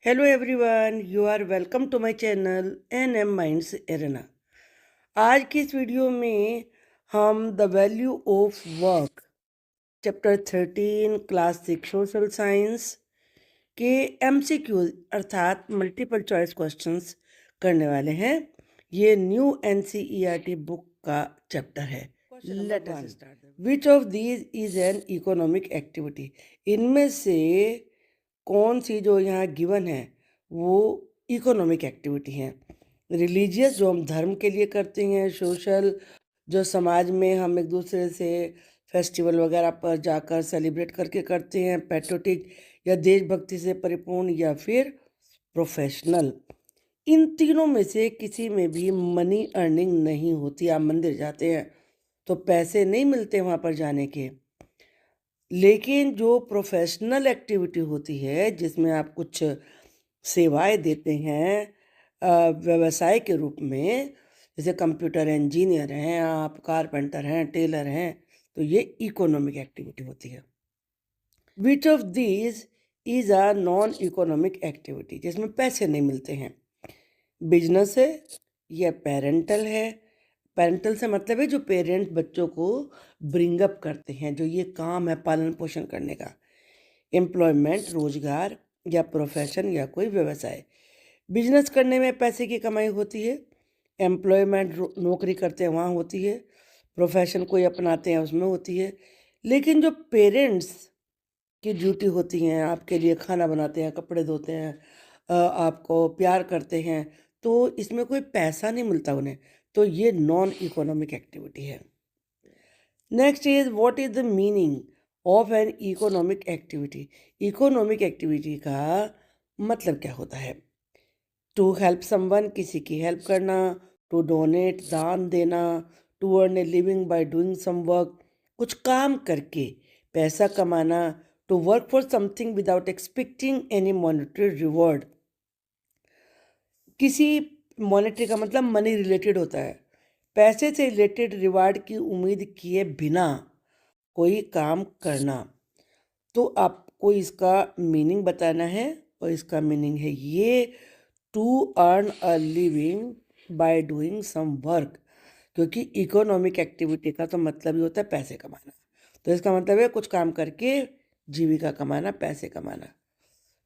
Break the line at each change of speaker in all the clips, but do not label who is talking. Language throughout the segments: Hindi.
Hello everyone, you are welcome to my channel M minds arena. आज की इस वीडियो में हम the value of work chapter 13 class 6 social science के एमसीक्यू अर्थात मल्टीपल चॉइस क्वेश्चंस करने वाले हैं। ये न्यू एनसीईआरटी बुक का चैप्टर है। Let us start. Which of these is an economic activity? इनमें से कौन सी जो यहाँ गिवन है वो इकोनॉमिक एक्टिविटी है? रिलीजियस जो हम धर्म के लिए करते हैं, सोशल जो समाज में हम एक दूसरे से फेस्टिवल वगैरह पर जाकर सेलिब्रेट करके करते हैं, पैट्रियोटिक या देशभक्ति से परिपूर्ण, या फिर प्रोफेशनल। इन तीनों में से किसी में भी मनी अर्निंग नहीं होती। आप मंदिर जाते हैं तो पैसे नहीं मिलते वहाँ पर जाने के, लेकिन जो प्रोफेशनल एक्टिविटी होती है जिसमें आप कुछ सेवाएं देते हैं व्यवसाय के रूप में, जैसे कंप्यूटर इंजीनियर हैं आप, कारपेंटर हैं, टेलर हैं, तो ये इकोनॉमिक एक्टिविटी होती है। Which of these is a non economic activity? जिसमें पैसे नहीं मिलते हैं। बिजनेस है या पेरेंटल है? पेरेंटल से मतलब है जो पेरेंट बच्चों को ब्रिंग अप करते हैं, जो ये काम है पालन पोषण करने का। एम्प्लॉयमेंट रोजगार, या प्रोफेशन या कोई व्यवसाय। बिजनेस करने में पैसे की कमाई होती है, एम्प्लॉयमेंट नौकरी करते हैं वहाँ होती है, प्रोफेशन कोई अपनाते हैं उसमें होती है। लेकिन जो पेरेंट्स की ड्यूटी होती हैं, आपके लिए खाना बनाते हैं, कपड़े धोते हैं, आपको प्यार करते हैं, तो इसमें कोई पैसा नहीं मिलता उन्हें, तो ये नॉन इकोनॉमिक एक्टिविटी है। Next is what is the meaning of an economic activity? Economic activity का मतलब क्या होता है? टू हेल्प समवन, किसी की हेल्प करना, टू डोनेट, दान देना, to earn a living by doing some work, कुछ काम करके पैसा कमाना, to work for something without expecting any monetary reward. किसी मॉनेटरी का मतलब मनी रिलेटेड होता है, पैसे से रिलेटेड रिवार्ड की उम्मीद किए बिना कोई काम करना। तो आपको इसका मीनिंग बताना है, और इसका मीनिंग है ये to earn a living by doing some work, क्योंकि इकोनॉमिक एक्टिविटी का तो मतलब ही होता है पैसे कमाना। तो इसका मतलब है कुछ काम करके जीविका कमाना, पैसे कमाना।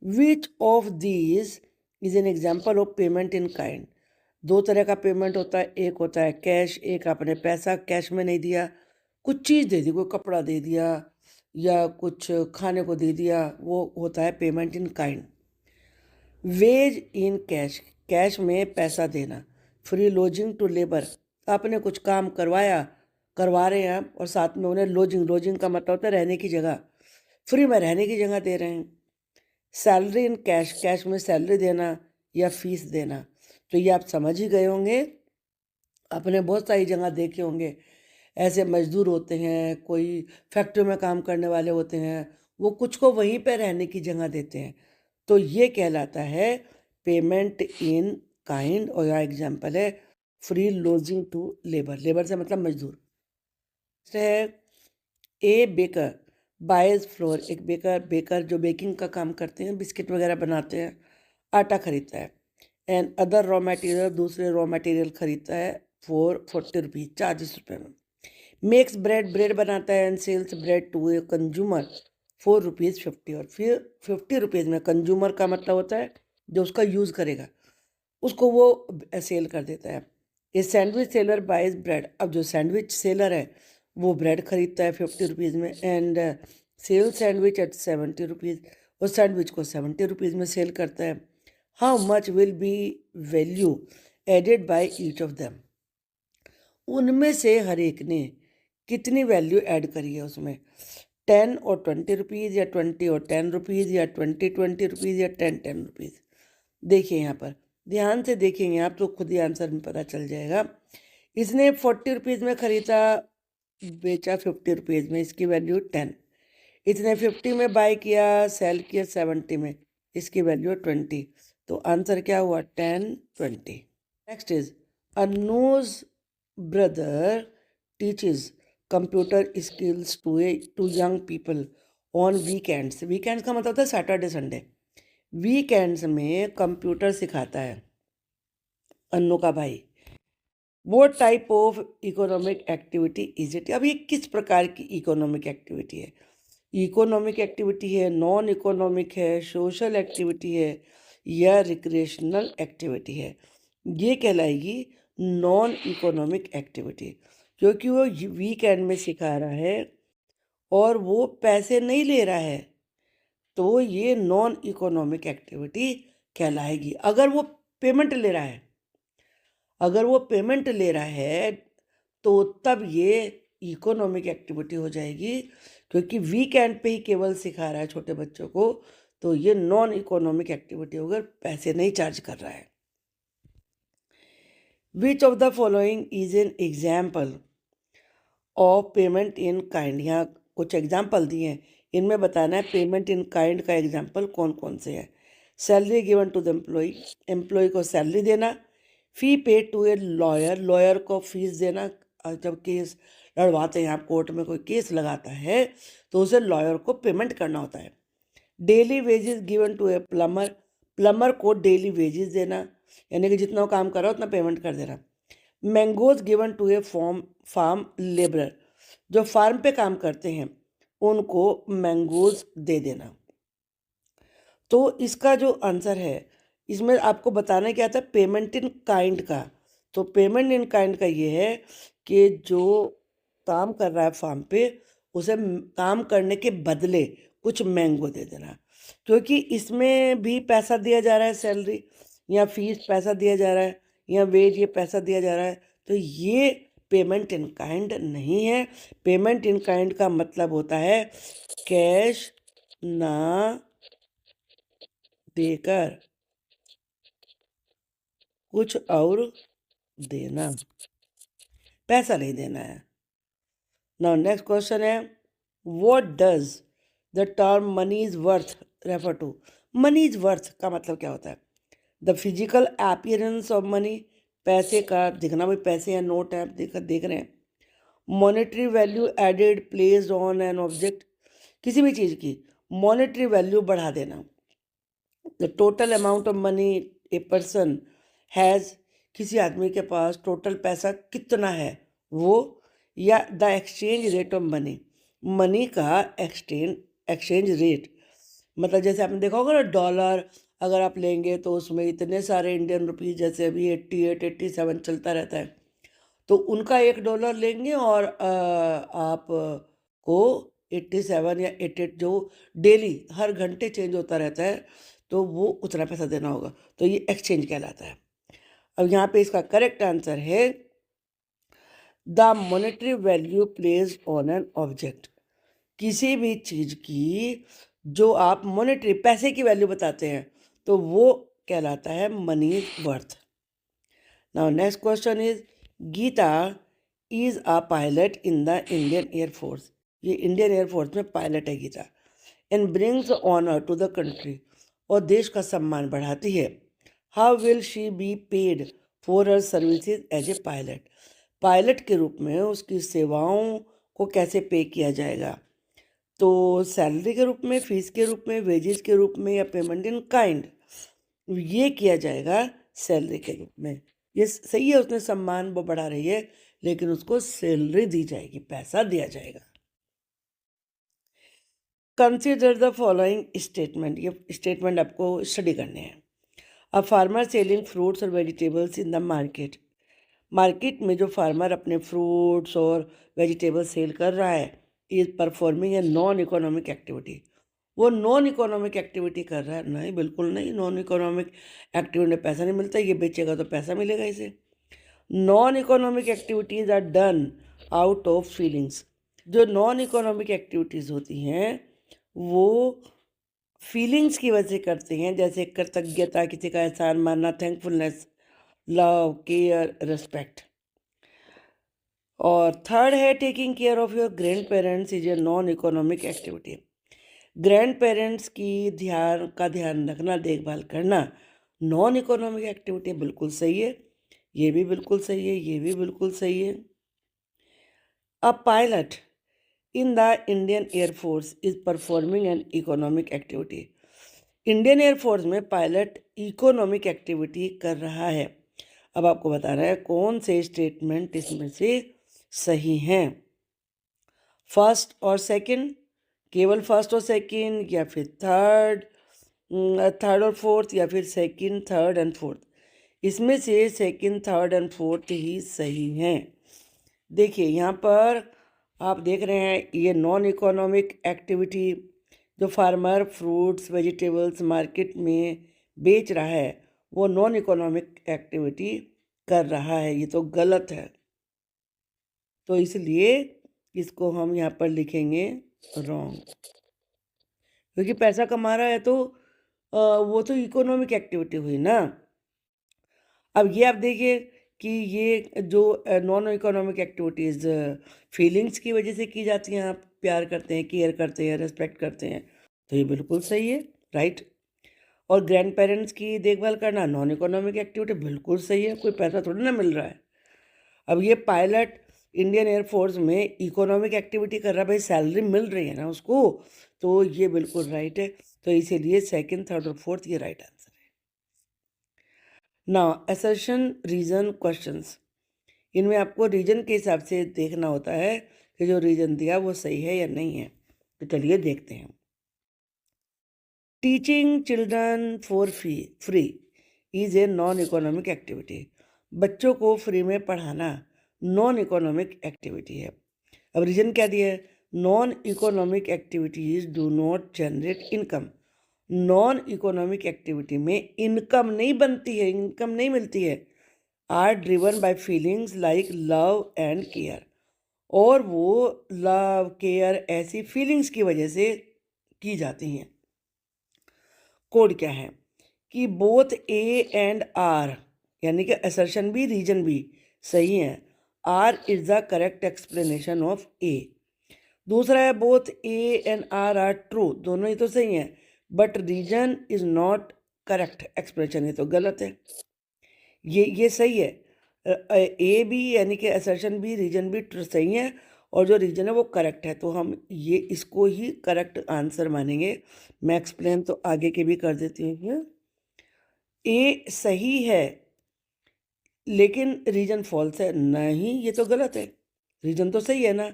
विच of these is an example of payment in kind? दो तरह का पेमेंट होता है, एक होता है कैश, एक आपने पैसा कैश में नहीं दिया, कुछ चीज़ दे दी, कोई कपड़ा दे दिया या कुछ खाने को दे दिया, वो होता है payment in kind. Ways in cash, cash में पैसा देना। फ्री लॉजिंग टू लेबर, आपने कुछ काम करवा रहे हैं आप, और साथ में उन्हें लॉजिंग, लॉजिंग का मतलब होता है रहने की जगह, फ्री में रहने की जगह दे रहे हैं। सैलरी इन कैश, कैश में सैलरी देना या फीस देना। तो ये आप समझ ही गए होंगे, आपने बहुत सारी जगह देखे होंगे, ऐसे मजदूर होते हैं, कोई फैक्ट्री में काम करने वाले होते हैं, वो कुछ को वहीं पे रहने की जगह देते हैं, तो ये कहलाता है पेमेंट इन काइंड। और यहाँ एग्जाम्पल है free lodging to labour, labour से मतलब मजदूर है। ए बेकर बायज फ्लोर, एक बेकर जो बेकिंग का काम करते हैं, बिस्किट वगैरह बनाते हैं, आटा खरीदता है। एंड अदर रॉ मटेरियल, दूसरे रॉ मटेरियल खरीदता है फॉर 40 रुपीज़, 40 रुपये में। मेक्स ब्रेड, ब्रेड बनाता है, and sells bread to a consumer 4 rupees 50, और फिर 50 रुपीज़ में, कंज्यूमर का मतलब होता है जो उसका यूज़ करेगा, उसको वो सेल कर देता है। ये सैंडविच सेलर बाइज ब्रेड, अब जो सैंडविच सेलर है वो ब्रेड खरीदता है 50 रुपीज़ में, and sell sandwich at 70 rupees, और सैंडविच को 70 रुपीज़ में सेल करता है। How much will be value added by each of them? उनमें से हर एक ने कितनी वैल्यू ऐड करी है उसमें? 10 और 20 रुपीज़, या 20 और 10 रुपीज़, या 20 रुपीज़, या 10 रुपीज़? देखिए यहाँ पर ध्यान से देखेंगे आप तो खुद ही आंसर में पता चल जाएगा। इसने 40 रुपीज़ में खरीदा, बेचा 50 रुपीज़ में, इसकी वैल्यू 10। इसने 50 में बाय किया, सेल किया 70 में, इसकी वैल्यू 20। तो आंसर क्या हुआ? 10, 20। Next is Anoj brother teaches computer skills to young people on weekends. Weekends का मतलब होता है सैटरडे संडे। वीकेंड्स में कंप्यूटर सिखाता है अन्नू का भाई। वो type of economic activity is it? अब ये किस प्रकार की इकोनॉमिक एक्टिविटी है? इकोनॉमिक एक्टिविटी है, नॉन इकोनॉमिक है, सोशल एक्टिविटी है, या रिक्रिएशनल एक्टिविटी है? ये कहलाएगी नॉन इकोनॉमिक एक्टिविटी, क्योंकि वो वीकेंड में सिखा रहा है और वो पैसे नहीं ले रहा है, तो ये नॉन इकोनॉमिक एक्टिविटी कहलाएगी। अगर वो पेमेंट ले रहा है, अगर वो पेमेंट ले रहा है तो तब ये इकोनॉमिक एक्टिविटी हो जाएगी, क्योंकि वीकेंड पे ही केवल सिखा रहा है छोटे बच्चों को, तो ये नॉन इकोनॉमिक एक्टिविटी होगा, पैसे नहीं चार्ज कर रहा है। Which of the following is an example of payment in kind? यहाँ कुछ एग्जाम्पल दिए हैं, इनमें बताना है पेमेंट इन काइंड का एग्जाम्पल कौन कौन से हैं। Salary given to the employee, employee को सैलरी देना। Fee pay to a lawyer, lawyer को फीस देना। जब केस लड़वाते हैं आप, कोर्ट में कोई केस लगाता है तो उसे लॉयर को पेमेंट करना होता है। Daily wages given to a plumber, plumber को डेली वेजेस देना, यानी कि जितना वो काम कर रहा है उतना पेमेंट कर देना। Mangoes given to a farm labourer, जो फार्म पे काम करते हैं उनको मैंगोज दे देना। तो इसका जो आंसर है, इसमें आपको बताना क्या था, पेमेंट इन काइंड का। तो पेमेंट इन काइंड का ये है कि जो काम कर रहा है फार्म पे, उसे काम करने के बदले कुछ मैंगो दे देना, क्योंकि इसमें भी पैसा दिया जा रहा है, सैलरी या फीस पैसा दिया जा रहा है, या वेज ये पैसा दिया जा रहा है, तो ये पेमेंट इन काइंड नहीं है। पेमेंट इन काइंड का मतलब होता है कैश ना देकर कुछ और देना, पैसा नहीं देना है। नाउ नेक्स्ट क्वेश्चन है, what does the term money is worth refer to? Money is worth का मतलब क्या होता है? The physical appearance of money, पैसे का दिखना, भाई पैसे या नोट है, आप देख रहे हैं। Monetary value added placed on an object, किसी भी चीज़ की मॉनेटरी वैल्यू बढ़ा देना। The total amount of money a person has, किसी आदमी के पास टोटल पैसा कितना है वो। या the exchange rate of money, money का एक्सचेंज रेट, मतलब जैसे आपने देखा होगा ना, डॉलर अगर आप लेंगे तो उसमें इतने सारे इंडियन रुपीज़, जैसे अभी 88 87 चलता रहता है, तो उनका $1 लेंगे और आप को 87 या 88 जो डेली हर घंटे चेंज होता रहता है, तो वो उतना पैसा देना होगा, तो ये एक्सचेंज कहलाता है। अब यहाँ पे इसका करेक्ट आंसर है the monetary value placed on an object, किसी भी चीज़ की जो आप मॉनेटरी पैसे की वैल्यू बताते हैं तो वो कहलाता है money worth. Now next question is, Geeta is a pilot in the Indian Air Force, ये इंडियन एयरफोर्स में पायलट है Geeta. And brings honour to the country, और देश का सम्मान बढ़ाती है। How will she be paid for her services as a pilot, pilot के रूप में उसकी सेवाओं को कैसे पे किया जाएगा? तो सैलरी के रूप में, फीस के रूप में, वेजेस के रूप में, या पेमेंट इन काइंड? ये किया जाएगा सैलरी के रूप में। ये सही है, उसने सम्मान वो बढ़ा रही है, लेकिन उसको सैलरी दी जाएगी, पैसा दिया जाएगा। कंसिडर द फॉलोइंग स्टेटमेंट, ये स्टेटमेंट आपको स्टडी करने हैं। अ फार्मर सेलिंग फ्रूट्स और vegetables in the market, market में जो फार्मर अपने फ्रूट्स और वेजिटेबल्स सेल कर रहा है, is performing a non economic activity, वो नॉन इकोनॉमिक एक्टिविटी कर रहा है? नहीं, बिल्कुल नहीं, नॉन इकोनॉमिक एक्टिविटी में पैसा नहीं मिलता, ये बेचेगा तो पैसा मिलेगा इसे। Non economic activities are done out of feelings, जो नॉन इकोनॉमिक एक्टिविटीज़ होती हैं वो फीलिंग्स की वजह से करते हैं, जैसे कृतज्ञता, किसी का एहसान मानना, थैंकफुलनेस, लव, केयर, रिस्पेक्ट। और थर्ड है, taking care of your grand parents is a non economic activity, grand parents की ध्यान रखना, देखभाल करना नॉन इकोनॉमिक एक्टिविटी। बिल्कुल सही है, ये भी बिल्कुल सही है, ये भी बिल्कुल सही है। अ pilot in the Indian air force is performing N economic activity, Indian Air Force में पायलट इकोनॉमिक एक्टिविटी कर रहा है। अब आपको बताना है कौन से स्टेटमेंट इसमें से सही हैं। फर्स्ट और सेकंड, केवल फर्स्ट और सेकंड, या फिर थर्ड और फोर्थ, या फिर सेकंड, थर्ड एंड फोर्थ। इसमें से सेकंड, थर्ड एंड फोर्थ ही सही हैं। देखिए यहाँ पर आप देख रहे हैं ये नॉन इकोनॉमिक एक्टिविटी, जो फार्मर फ्रूट्स वेजिटेबल्स मार्केट में बेच रहा है वो नॉन इकोनॉमिक एक्टिविटी कर रहा है, ये तो गलत है। तो इसलिए इसको हम यहाँ पर लिखेंगे रॉन्ग, क्योंकि पैसा कमा रहा है तो वो तो इकोनॉमिक एक्टिविटी हुई ना। अब ये आप देखिए कि ये जो नॉन इकोनॉमिक एक्टिविटीज़ फीलिंग्स की वजह से की जाती हैं, आप प्यार करते हैं, केयर करते हैं, रेस्पेक्ट करते हैं, तो ये बिल्कुल सही है, राइट। और ग्रैंड पेरेंट्स की देखभाल करना नॉन इकोनॉमिक एक्टिविटी, बिल्कुल सही है, कोई पैसा थोड़ी ना मिल रहा है। अब ये पायलट इंडियन एयरफोर्स में इकोनॉमिक एक्टिविटी कर रहा है, भाई सैलरी मिल रही है ना उसको, तो ये बिल्कुल राइट है। तो इसीलिए सेकंड, थर्ड और फोर्थ ये राइट आंसर है। नाउ असर्शन रीजन क्वेश्चंस, इनमें आपको रीजन के हिसाब से देखना होता है कि जो रीजन दिया वो सही है या नहीं है। तो चलिए देखते हैं। Teaching children for free is a non economic activity, बच्चों को फ्री में पढ़ाना नॉन इकोनॉमिक एक्टिविटी है। अब रीजन क्या दिया है, non economic activities do not generate income. Non economic activity में इनकम नहीं बनती है, इनकम नहीं मिलती है। Are driven by feelings like love and care, और वो लव केयर ऐसी फीलिंग्स की वजह से की जाती हैं। कोड क्या है कि बोथ ए एंड आर, यानी कि असर्शन भी रीजन भी सही है। R is the correct explanation of A. दूसरा है both A and R true, दोनों ही तो सही हैं, but reason is not correct explanation, ये तो गलत है। ये सही है, ए भी यानी कि असर्शन भी रीजन भी सही है, और जो रीजन है वो करेक्ट है, तो हम ये इसको ही करेक्ट आंसर मानेंगे। मैं एक्सप्लेन तो आगे के भी कर देती हूँ। ए सही है लेकिन रीजन फॉल्स है, नहीं ये तो गलत है, रीजन तो सही है ना।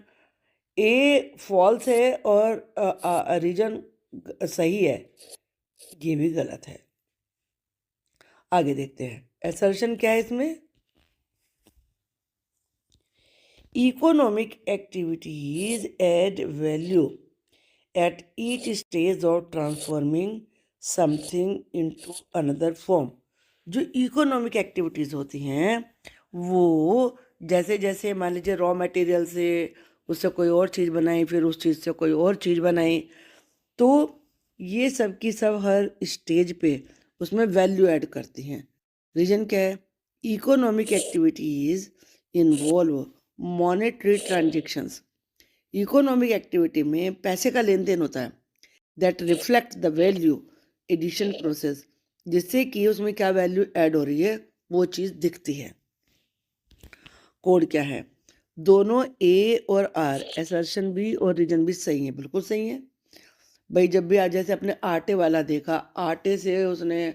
ए फॉल्स है और रीजन सही है, ये भी गलत है। आगे देखते हैं असर्शन क्या है इसमें। Economic activities add value at each stage of transforming something into another form. जो इकोनॉमिक एक्टिविटीज़ होती हैं वो जैसे जैसे मान लीजिए रॉ मटेरियल से उससे कोई और चीज़ बनाई, फिर उस चीज़ से कोई और चीज़ बनाई, तो ये सब की सब हर स्टेज पे उसमें वैल्यू ऐड करती हैं। रीजन क्या है, economic activities involve monetary transactions. Economic activity में पैसे का लेन देन होता है, that reflect the value addition process, जिससे कि उसमें क्या वैल्यू ऐड हो रही है वो चीज़ दिखती है। कोड क्या है, दोनों ए और आर असर्शन भी और रीजन भी सही है, बिल्कुल सही है। भाई जब भी आज जैसे अपने आटे वाला देखा, आटे से उसने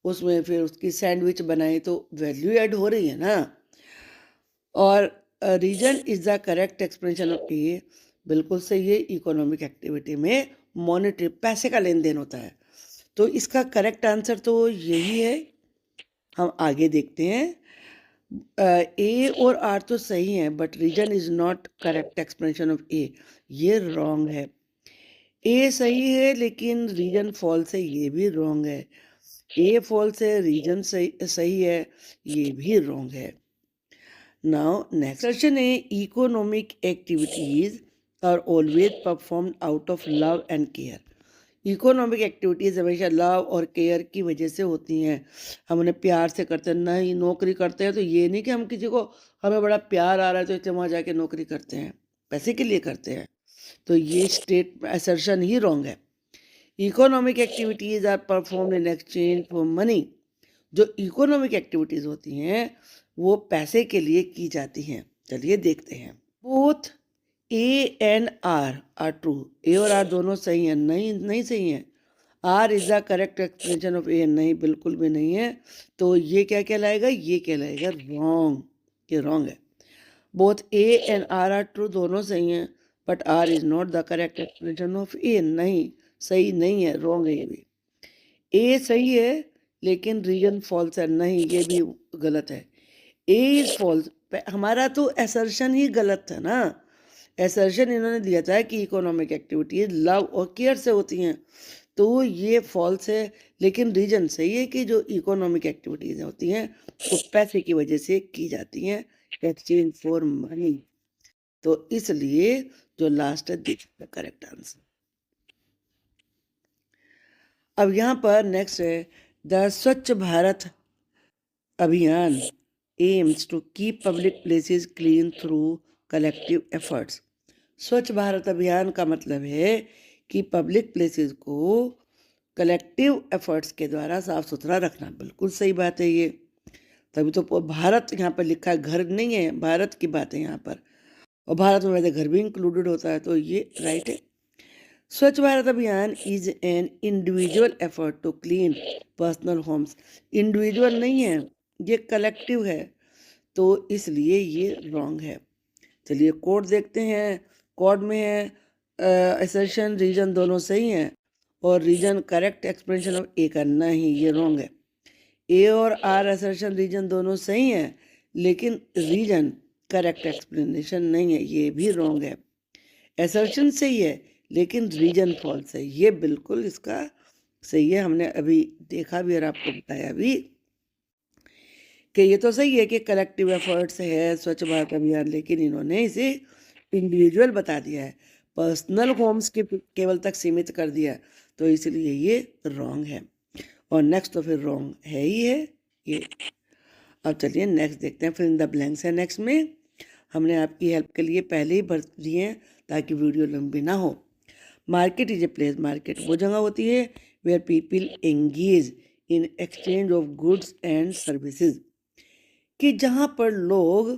उसमें फिर उसकी सैंडविच बनाई तो वैल्यू ऐड हो रही है ना। और reason is the correct explanation of A, बिल्कुल सही है। इकोनॉमिक एक्टिविटी में मॉनेटरी पैसे का लेन देन होता है, तो इसका करेक्ट आंसर तो यही है। हम आगे देखते हैं। ए और आर तो सही है, but reason is not correct explanation of A, ये रॉन्ग है। ए सही है लेकिन रीजन फॉल्स है, ये भी रॉन्ग है। ए फॉल्स है, रीजन सही है, ये भी रॉन्ग है। नाउ नेक्स्ट क्वेश्चन है, economic activities are always performed out of love and care. Economic activities हमेशा लव और केयर की वजह से होती हैं, हम उन्हें प्यार से करते हैं। नहीं नौकरी करते हैं तो ये नहीं कि हम किसी को, हमें बड़ा प्यार आ रहा है तो इसलिए वहाँ जाके नौकरी करते हैं, पैसे के लिए करते हैं, तो ये स्टेट असर्शन ही रॉन्ग है। Economic activities are performed in exchange for money. जो इकोनॉमिक एक्टिविटीज़ होती हैं वो पैसे के लिए की जाती हैं। चलिए देखते हैं। Both A and R true, A और आर दोनों सही हैं, नहीं नहीं सही हैं। R is the correct explanation of A, नहीं बिल्कुल भी नहीं है। तो ये क्या कहलाएगा, ये कहलाएगा रॉन्ग, ये रॉन्ग है। Both A and R true, दोनों सही हैं, but R is not the correct explanation of A, नहीं सही नहीं है, रॉन्ग है ये भी। ए सही है लेकिन रीजन फॉल्स है, नहीं ये भी गलत है। ए इज फॉल्स, हमारा तो असर्शन ही गलत था ना। असर्शन इन्होंने दिया था कि इकोनॉमिक एक्टिविटीज लव और केयर से होती हैं, तो ये फॉल्स है। लेकिन रीजन सही है कि जो इकोनॉमिक एक्टिविटीज होती हैं वो पैसे की वजह से की जाती हैं, एक्सचेंज फॉर मनी। तो इसलिए जो लास्ट है दिस द करेक्ट आंसर। अब यहाँ पर नेक्स्ट है, the Swachh Bharat Abhiyan aims to keep public places clean through collective efforts. Swachh Bharat Abhiyan का मतलब है कि पब्लिक प्लेसेस को कलेक्टिव एफर्ट्स के द्वारा साफ सुथरा रखना। बिल्कुल सही बात है ये, तभी तो भारत यहाँ पर लिखा है, घर नहीं है, भारत की बात है यहाँ पर, और भारत में वैसे घर भी इंक्लूडेड होता है, तो ये राइट है। Swachh Bharat Abhiyan is an individual effort to clean personal homes, individual नहीं है, ये कलेक्टिव है, तो इसलिए ये रॉन्ग है। चलिए कोड देखते हैं, कोड में है असर्शन रीजन दोनों सही हैं, और रीजन करेक्ट एक्सप्लेनेशन ऑफ ए का नहीं, ये रॉन्ग है। ए और आर असर्शन रीजन दोनों सही हैं, लेकिन रीजन करेक्ट एक्सप्लेनेशन नहीं है, ये भी रॉन्ग है। असर्शन सही है लेकिन रीजन फॉल्स है, ये बिल्कुल इसका सही है। हमने अभी देखा भी और आपको बताया भी कि ये तो सही है कि कलेक्टिव एफर्ट्स है स्वच्छ भारत अभियान, लेकिन इन्होंने इसे इंडिविजुअल बता दिया है, पर्सनल होम्स के केवल तक सीमित कर दिया, तो इसलिए ये रॉन्ग है। और नेक्स्ट तो फिर रॉन्ग है ही है ये। अब चलिए नेक्स्ट देखते हैं, फिर इन द ब्लैंक्स है। नेक्स्ट में हमने आपकी हेल्प के लिए पहले ही भर दिए हैं ताकि वीडियो लंबी ना हो। Market is a place, market वो जगह होती है where people engage in exchange of goods and services, कि जहाँ पर लोग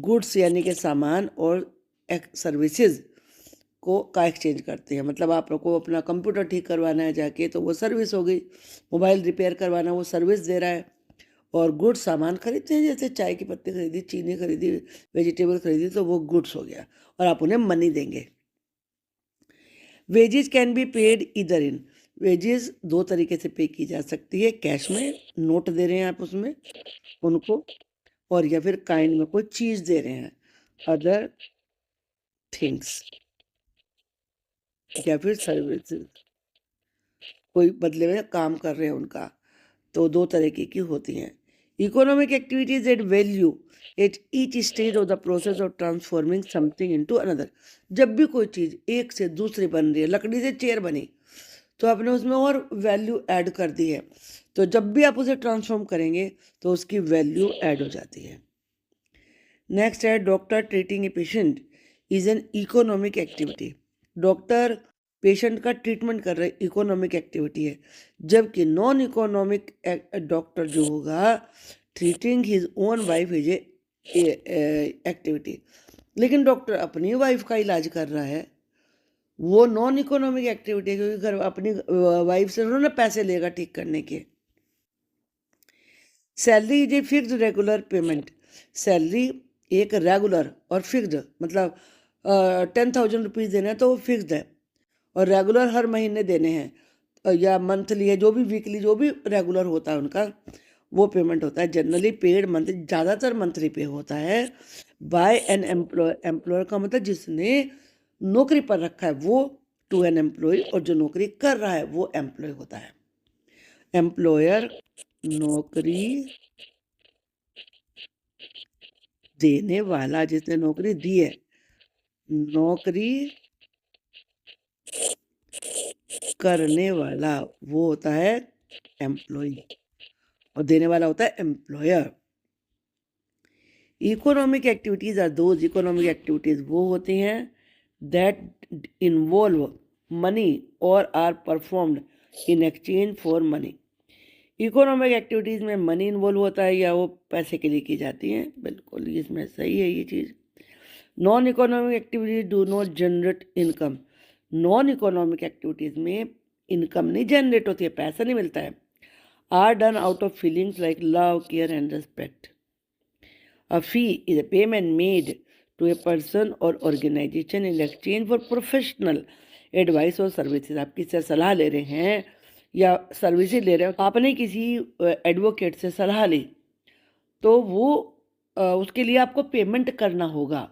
गुड्स यानी कि सामान और सर्विसेज का एक्सचेंज करते हैं। मतलब आप लोग को अपना कंप्यूटर ठीक करवाना है जाके, तो वो सर्विस हो गई, मोबाइल रिपेयर करवाना वो सर्विस दे रहा है, और गुड्स सामान खरीदते हैं, जैसे चाय की पत्ती खरीदी, चीनी खरीदी, वेजिटेबल खरीदी, तो वो गुड्स हो गया और आप उन्हें मनी देंगे। वेजेस कैन बी पेड इधर इन, वेजेस दो तरीके से पे की जा सकती है, कैश में नोट दे रहे हैं आप उसमें उनको, और या फिर काइंड में कोई चीज़ दे रहे हैं, अदर थिंग्स, या फिर सर्विसेज कोई बदले में काम कर रहे हैं उनका, तो दो तरीके की होती हैं। Economic activities eight value at each stage of the process of transforming something into another, जब भी कोई चीज़ एक से दूसरी बन रही है, लकड़ी से चेयर बनी तो आपने उसमें और वैल्यू ऐड कर दी है, तो जब भी आप उसे ट्रांसफॉर्म करेंगे तो उसकी वैल्यू ऐड हो जाती है। नेक्स्ट है, doctor treating a patient is an economic activity, doctor patient का ट्रीटमेंट कर रहे इकोनॉमिक एक्टिविटी है, जबकि नॉन इकोनॉमिक डॉक्टर जो होगा treating his own wife is a activity, लेकिन डॉक्टर अपनी वाइफ का इलाज कर रहा है, वो नॉन इकोनॉमिक एक्टिविटी है, क्योंकि घर अपनी वाइफ से उन्होंने पैसे लेगा ठीक करने के। Salary is a fixed regular payment, salary एक रेगुलर और फिक्स्ड, मतलब 10,000 रुपीज़ देना है तो वो फिक्स्ड है, और रेगुलर हर महीने देने हैं, या मंथली है, जो भी वीकली जो भी रेगुलर होता है उनका वो पेमेंट होता है। जनरली पेड मंथली, ज़्यादातर मंथली पे होता है बाय एन एम्प्लॉयर, एम्प्लॉयर का मतलब जिसने नौकरी पर रखा है वो, टू एन एम्प्लॉय, और जो नौकरी कर रहा है वो एम्प्लॉय होता है। एम्प्लॉयर नौकरी देने वाला, जिसने नौकरी दी है, नौकरी करने वाला वो होता है एम्प्लॉय, और देने वाला होता है employer. Economic activities are those, economic activities वो होती हैं दैट इन्वॉल्व मनी और are performed in exchange for money. Economic activities में मनी इन्वॉल्व होता है या वो पैसे के लिए की जाती हैं, बिल्कुल इसमें सही है ये चीज़। Non economic activities do not generate income, non economic activities में इनकम नहीं जनरेट होती है, पैसा नहीं मिलता है, are done out of feelings like love, care and respect. A fee is a payment made to a person or organization in exchange for professional advice और services। आप किसी से सलाह ले रहे हैं या सर्विसेज ले रहे हो, आपने किसी एडवोकेट से सलाह ली, तो वो उसके लिए आपको पेमेंट करना होगा।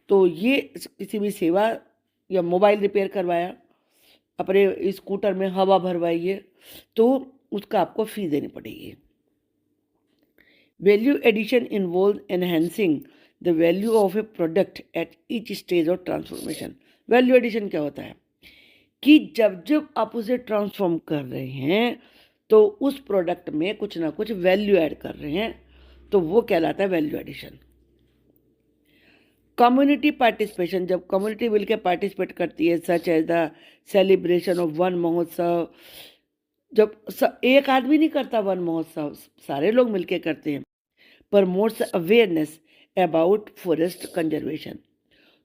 तो ये किसी भी सेवा, या मोबाइल रिपेयर करवाया, अपने स्कूटर में हवा भरवाइए, तो उसका आपको फ़ी देनी पड़ेगी। Value addition involves enhancing the value of a product at each stage of transformation। Value addition क्या होता है कि जब जब आप उसे ट्रांसफॉर्म कर रहे हैं तो उस प्रोडक्ट में कुछ ना कुछ वैल्यू ऐड कर रहे हैं, तो वो कहलाता है वैल्यू एडिशन। कम्युनिटी पार्टिसिपेशन, जब कम्युनिटी मिलकर पार्टिसिपेट करती है, such as the celebration of Van Mahotsav. जब एक आदमी नहीं करता वन महोत्सव, सारे लोग मिलकर करते हैं। Promotes awareness about forest conservation,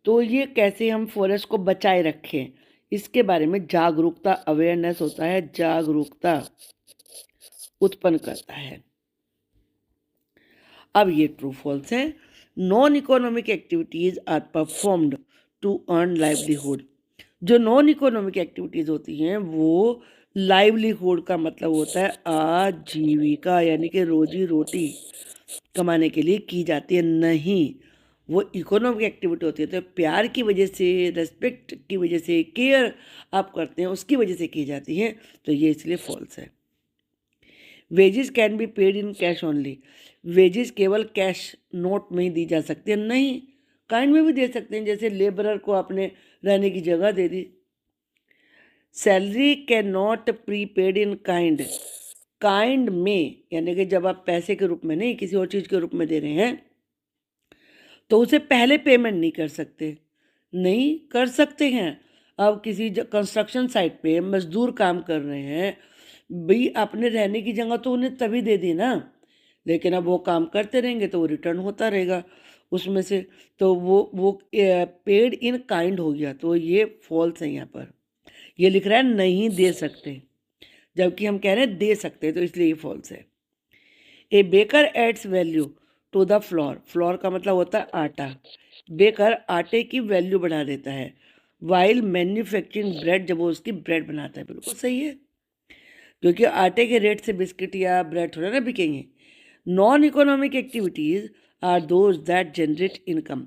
तो ये कैसे हम फॉरेस्ट को बचाए रखें, इसके बारे में जागरूकता, अवेयरनेस होता है, जागरूकता उत्पन्न करता है। अब ये ट्रू फॉल्स है। Non economic activities are performed to earn livelihood. जो नॉन इकोनॉमिक एक्टिविटीज होती हैं वो लाइवलीहुड का मतलब होता है आजीविका, यानी कि रोजी रोटी कमाने के लिए की जाती है, नहीं वो इकोनॉमिक एक्टिविटी होती है। तो प्यार की वजह से, रेस्पेक्ट की वजह से, केयर आप करते हैं उसकी वजह से की जाती है, तो ये इसलिए फॉल्स है। Wages can be paid in cash only. Wages केवल कैश नोट में ही दी जा सकती है, नहीं काइंड में भी दे सकते हैं, जैसे लेबरर को आपने रहने की जगह दे दी। Salary can not prepaid in kind. Kind में यानी कि जब आप पैसे के रूप में नहीं, किसी और चीज़ के रूप में दे रहे हैं, तो उसे पहले पेमेंट नहीं कर सकते, नहीं कर सकते हैं। अब किसी कंस्ट्रक्शन साइट पे मजदूर काम कर रहे हैं, भाई अपने रहने की जगह तो उन्हें तभी दे दी ना, लेकिन अब वो काम करते रहेंगे तो वो रिटर्न होता रहेगा उसमें से, तो वो पेड इन काइंड हो गया, तो ये फॉल्स है। यहाँ पर ये लिख रहा है नहीं दे सकते, जबकि हम कह रहे हैं दे सकते हैं, तो इसलिए ये फॉल्स है। A baker adds value to the flour. Flour का मतलब होता है आटा। बेकर आटे की वैल्यू बढ़ा देता है, वाइल मैन्युफैक्चरिंग ब्रेड, जब वो उसकी ब्रेड बनाता है। बिल्कुल सही है, क्योंकि आटे के रेट से बिस्किट या ब्रेड थोड़ा ना बिकेंगे। Non economic activities are those that generate income.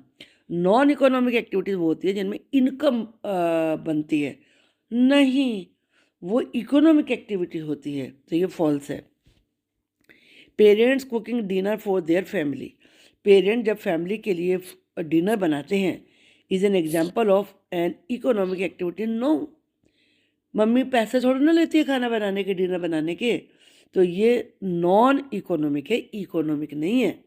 Non economic activities वो होती है जिनमें इनकम बनती है, नहीं वो इकोनॉमिक एक्टिविटी होती है, तो ये फॉल्स है। Parents cooking dinner for their family. Parent जब फैमिली के लिए डिनर बनाते हैं, is an example of an economic activity. No, mummy पैसे थोड़ा ना लेती है खाना बनाने के, डिनर बनाने के, तो ये नॉन इकोनॉमिक है, इकोनॉमिक नहीं है।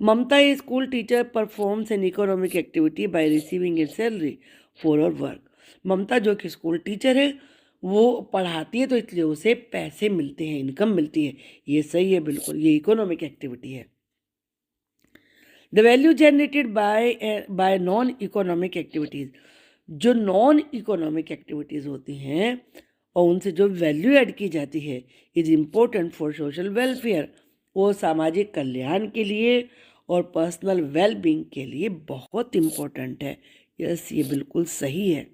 Mamta a school teacher performs an economic activity by receiving a salary for her work. Mamta जो कि स्कूल टीचर है, वो पढ़ाती है, तो इसलिए उसे पैसे मिलते हैं, इनकम मिलती है, ये सही है बिल्कुल, ये इकोनॉमिक एक्टिविटी है। The value generated by non economic activities. जो नॉन इकोनॉमिक एक्टिविटीज़ होती हैं और उनसे जो वैल्यू ऐड की जाती है, is important for social welfare. वो सामाजिक कल्याण के लिए और पर्सनल वेलबींग के लिए बहुत इम्पोर्टेंट है। यस, ये बिल्कुल सही है।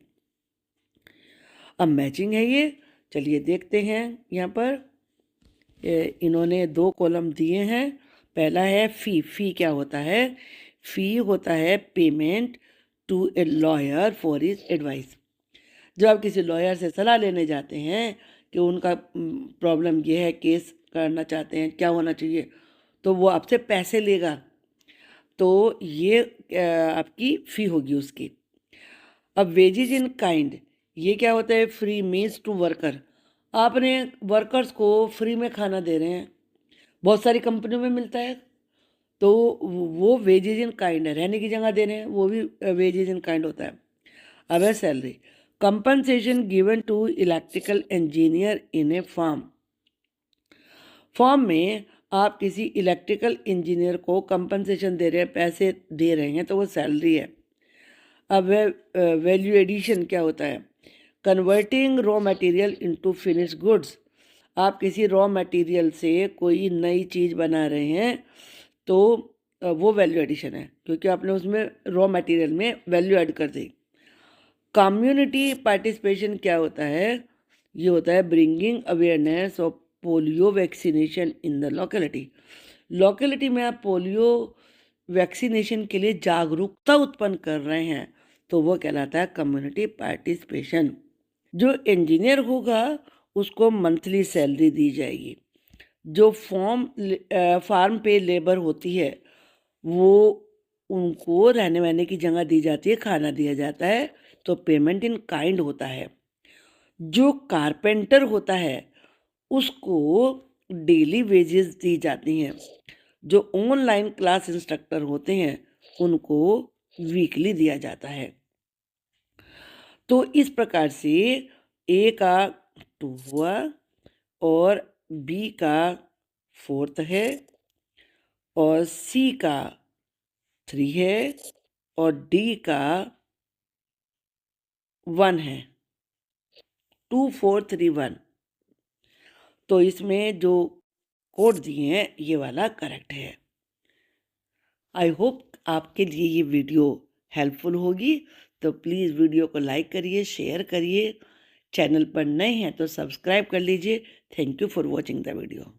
अब मैचिंग है ये, चलिए देखते हैं। यहाँ पर इन्होंने 2 कॉलम दिए हैं। पहला है फ़ी। फ़ी क्या होता है? फ़ी होता है payment to a lawyer for his advice. जब आप किसी लॉयर से सलाह लेने जाते हैं कि उनका प्रॉब्लम ये है, केस करना चाहते हैं, क्या होना चाहिए, तो वो आपसे पैसे लेगा, तो ये आपकी फ़ी होगी उसकी। अब वेजेज इन काइंड, ये क्या होता है? Free meals to worker. आपने वर्कर्स को फ्री में खाना दे रहे हैं, बहुत सारी कंपनियों में मिलता है, तो वो वेजेज इन काइंड है। रहने की जगह दे रहे हैं, वो भी वेजेज इन काइंड होता है। अब है salary. Compensation given to electrical engineer in a farm. Farm में आप किसी इलेक्ट्रिकल इंजीनियर को कंपनसेशन दे रहे हैं, पैसे दे रहे हैं, तो वो सैलरी है। अब वैल्यू एडिशन क्या होता है? Converting raw material into finish goods. आप किसी रॉ मटेरियल से कोई नई चीज़ बना रहे हैं तो वो वैल्यू एडिशन है, क्योंकि आपने उसमें रॉ मटेरियल में वैल्यू ऐड कर दी। कम्युनिटी पार्टिसिपेशन क्या होता है? ये होता है bringing awareness of polio vaccination in the locality. Locality में आप पोलियो वैक्सीनेशन के लिए जागरूकता उत्पन्न कर रहे हैं, तो वो कहलाता है कम्युनिटी पार्टिसिपेशन। जो इंजीनियर होगा उसको मंथली सैलरी दी जाएगी। जो फार्म पे लेबर होती है वो उनको रहने वहने की जगह दी जाती है, खाना दिया जाता है, तो पेमेंट इन काइंड होता है। जो कारपेंटर होता है उसको डेली वेजेस दी जाती हैं। जो ऑनलाइन क्लास इंस्ट्रक्टर होते हैं उनको वीकली दिया जाता है। तो इस प्रकार से ए का 2 हुआ और बी का 4th है और सी का 3 है और डी का 1 है। 2 4 3 1। तो इसमें जो कोड दिए हैं ये वाला करेक्ट है। आई होप आपके लिए ये वीडियो हेल्पफुल होगी, तो प्लीज़ वीडियो को लाइक करिए, शेयर करिए। चैनल पर नए हैं तो सब्सक्राइब कर लीजिए। Thank you for watching the video.